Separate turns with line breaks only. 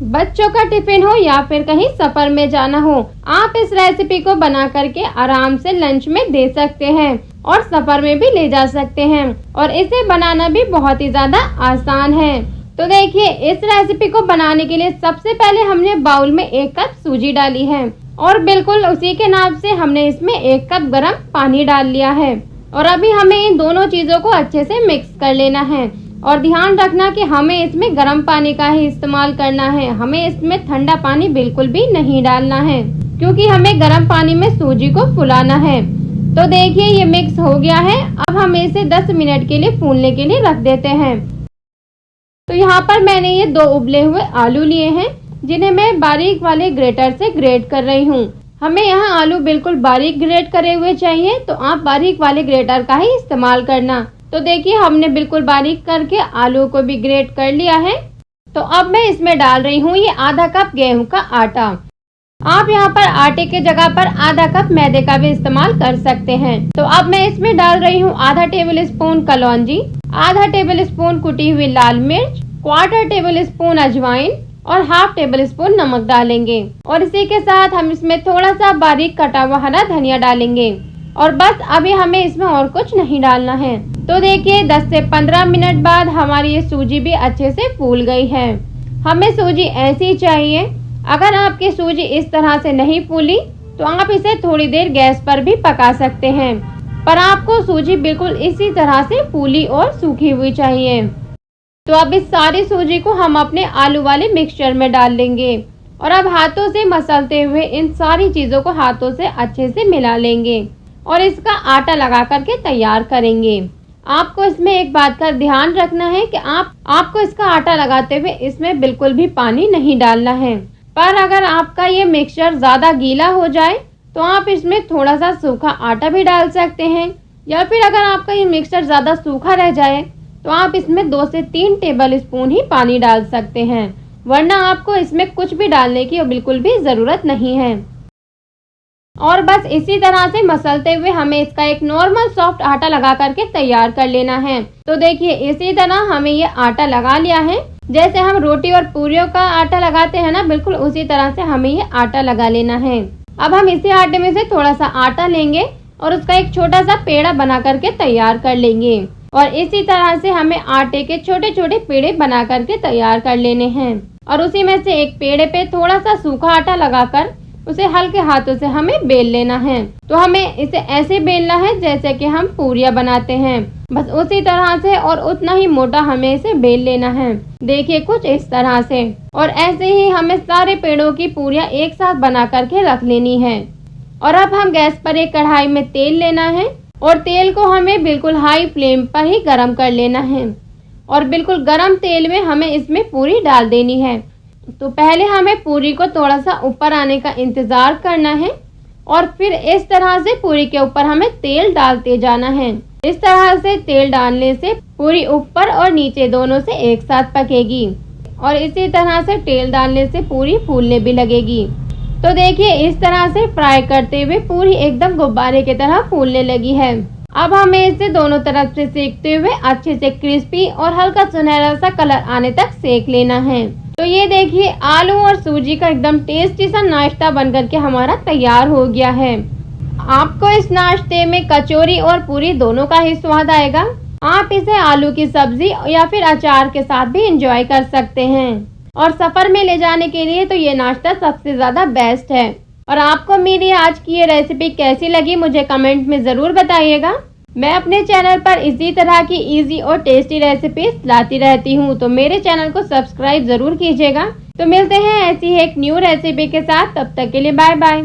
बच्चों का टिफिन हो या फिर कहीं सफर में जाना हो, आप इस रेसिपी को बना करके आराम से लंच में दे सकते हैं और सफर में भी ले जा सकते हैं। और इसे बनाना भी बहुत ही ज्यादा आसान है। तो देखिए, इस रेसिपी को बनाने के लिए सबसे पहले हमने बाउल में 1 कप सूजी डाली है और बिल्कुल उसी के नाप से हमने इसमें 1 कप गर्म पानी डाल लिया है। और अभी हमें इन दोनों चीजों को अच्छे से मिक्स कर लेना है। और ध्यान रखना कि हमें इसमें गर्म पानी का ही इस्तेमाल करना है, हमें इसमें ठंडा पानी बिल्कुल भी नहीं डालना है, क्योंकि हमें गर्म पानी में सूजी को फुलाना है। तो देखिए, ये मिक्स हो गया है। अब हम इसे 10 मिनट के लिए फूलने के लिए रख देते हैं। तो यहाँ पर मैंने ये 2 उबले हुए आलू लिए हैं, जिन्हें मैं बारीक वाले ग्रेटर से ग्रेट कर रही हूँ। हमें यहाँ आलू बिल्कुल बारीक ग्रेट करे हुए चाहिए, तो आप बारीक वाले ग्रेटर का ही इस्तेमाल करना। तो देखिए, हमने बिल्कुल बारीक करके आलू को भी ग्रेट कर लिया है। तो अब मैं इसमें डाल रही हूँ ये आधा कप गेहूं का आटा। आप यहाँ पर आटे के जगह पर आधा कप मैदे का भी इस्तेमाल कर सकते हैं। तो अब मैं इसमें डाल रही हूँ आधा टेबल स्पून कलौंजी, आधा टेबल स्पून कुटी हुई लाल मिर्च, 1/4 टेबल स्पून अजवाइन और 1/2 टेबल स्पून नमक डालेंगे। और इसी के साथ हम इसमें थोड़ा सा बारीक कटा हुआ हरा धनिया डालेंगे। और बस अभी हमें इसमें और कुछ नहीं डालना है। तो देखिए, 10 से 15 मिनट बाद हमारी ये सूजी भी अच्छे से फूल गई है। हमें सूजी ऐसी चाहिए। अगर आपकी सूजी इस तरह से नहीं फूली तो आप इसे थोड़ी देर गैस पर भी पका सकते हैं, पर आपको सूजी बिल्कुल इसी तरह से फूली और सूखी हुई चाहिए। तो अब इस सारी सूजी को हम अपने आलू वाले मिक्सचर में डाल लेंगे और अब हाथों से मसलते हुए इन सारी चीजों को हाथों से अच्छे से मिला लेंगे और इसका आटा लगा करके तैयार करेंगे। आपको इसमें एक बात का ध्यान रखना है कि आपको इसका आटा लगाते हुए इसमें बिल्कुल भी पानी नहीं डालना है। पर अगर आपका ये मिक्सचर ज्यादा गीला हो जाए तो आप इसमें थोड़ा सा सूखा आटा भी डाल सकते हैं, या फिर अगर आपका ये मिक्सचर ज्यादा सूखा रह जाए तो आप इसमें 2 से 3 टेबल स्पून ही पानी डाल सकते हैं, वरना आपको इसमें कुछ भी डालने की बिल्कुल भी जरूरत नहीं है। और बस इसी तरह से मसलते हुए हमें इसका एक नॉर्मल सॉफ्ट आटा लगा करके तैयार कर लेना है। तो देखिए, इसी तरह हमें ये आटा लगा लिया है। जैसे हम रोटी और पूरियों का आटा लगाते हैं ना, बिल्कुल उसी तरह से हमें ये आटा लगा लेना है। अब हम इसी आटे में से थोड़ा सा आटा लेंगे और उसका एक छोटा सा पेड़ा बना करके तैयार कर लेंगे। और इसी तरह से हमें आटे के छोटे छोटे पेड़े बना करके तैयार कर लेने हैं। और उसी में से एक पेड़े पे थोड़ा सा सूखा आटा लगाकर उसे हल्के हाथों से हमें बेल लेना है। तो हमें इसे ऐसे बेलना है जैसे कि हम पूरियां बनाते हैं, बस उसी तरह से और उतना ही मोटा हमें इसे बेल लेना है। देखिए, कुछ इस तरह से। और ऐसे ही हमें सारे पेड़ों की पूरियां एक साथ बना करके रख लेनी है। और अब हम गैस पर एक कढ़ाई में तेल लेना है और तेल को हमें बिल्कुल हाई फ्लेम पर ही गर्म कर लेना है। और बिल्कुल गर्म तेल में हमें इसमें पूरी डाल देनी है। तो पहले हमें पूरी को थोड़ा सा ऊपर आने का इंतजार करना है और फिर इस तरह से पूरी के ऊपर हमें तेल डालते जाना है। इस तरह से तेल डालने से पूरी ऊपर और नीचे दोनों से एक साथ पकेगी और इसी तरह से तेल डालने से पूरी फूलने भी लगेगी। तो देखिए, इस तरह से फ्राई करते हुए पूरी एकदम गुब्बारे की तरह फूलने लगी है। अब हमें इसे दोनों तरफ से सेकते हुए अच्छे से क्रिस्पी और हल्का सुनहरा सा कलर आने तक सेक लेना है। तो ये देखिए, आलू और सूजी का एकदम टेस्टी सा नाश्ता बनकर के हमारा तैयार हो गया है। आपको इस नाश्ते में कचौरी और पूरी दोनों का ही स्वाद आएगा। आप इसे आलू की सब्जी या फिर अचार के साथ भी एंजॉय कर सकते हैं। और सफर में ले जाने के लिए तो ये नाश्ता सबसे ज्यादा बेस्ट है। और आपको मेरी आज की ये रेसिपी कैसी लगी मुझे कमेंट में जरूर बताइएगा। मैं अपने चैनल पर इसी तरह की इजी और टेस्टी रेसिपीज लाती रहती हूँ, तो मेरे चैनल को सब्सक्राइब जरूर कीजिएगा। तो मिलते हैं ऐसी ही एक न्यू रेसिपी के साथ, तब तक के लिए बाय बाय।